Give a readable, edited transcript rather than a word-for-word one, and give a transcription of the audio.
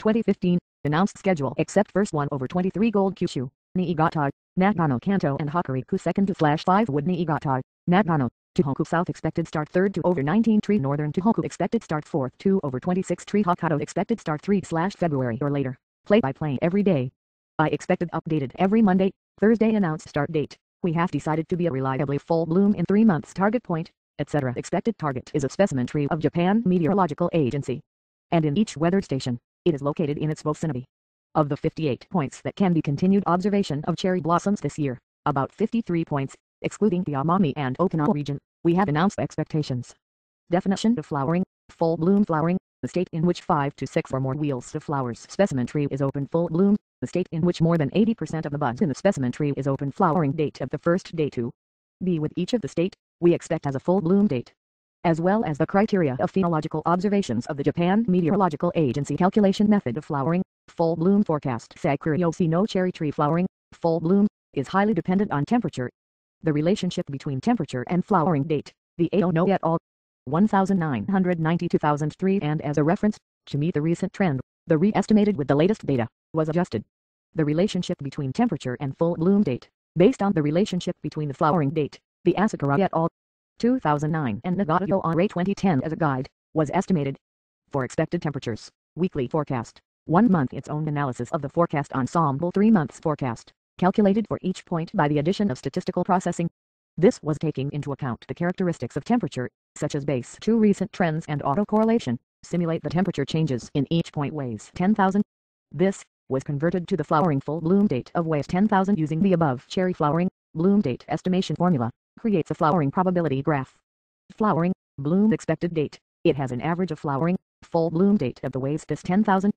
2015, announced schedule except first 1/23 gold Kyushu, Niigata, Nagano Kanto and Hokuriku 2/5 wood Niigata, Nagano, Tohoku South expected start 3rd 2/19 tree Northern Tohoku expected start 4th 2/26 tree Hokkaido expected start 3/February or later, play by play every day. I expected updated every Monday, Thursday announced start date, we have decided to be a reliably full bloom in 3 months target point, etc. Expected target is a specimen tree of Japan Meteorological Agency. And in each weather station, it is located in its vicinity. Of the 58 points that can be continued observation of cherry blossoms this year, about 53 points, excluding the Amami and Okinawa region, we have announced expectations. Definition of flowering, full bloom flowering, the state in which 5 to 6 or more wheels of flowers specimen tree is open full bloom, the state in which more than 80% of the buds in the specimen tree is open flowering date of the first day to be with each of the state, we expect as a full bloom date, as well as the criteria of phenological observations of the Japan Meteorological Agency calculation method of flowering, full bloom forecast. Sakuryoshi no cherry tree flowering, full bloom, is highly dependent on temperature. The relationship between temperature and flowering date, the Ao no et al. 1990-2003 and as a reference, to meet the recent trend, the re-estimated with the latest data, was adjusted. The relationship between temperature and full bloom date, based on the relationship between the flowering date, the Asakura et al. 2009 and Nagano on Ray 2010 as a guide, was estimated. For expected temperatures, weekly forecast, 1 month its own analysis of the forecast ensemble 3 months forecast, calculated for each point by the addition of statistical processing. This was taking into account the characteristics of temperature, such as base 2 recent trends and autocorrelation, simulate the temperature changes in each point weighs 10,000. This was converted to the flowering full bloom date of weighs 10,000 using the above cherry flowering, bloom date estimation formula, creates a flowering probability graph. Flowering, bloom expected date, it has an average of flowering, full bloom date of the weighs this 10,000,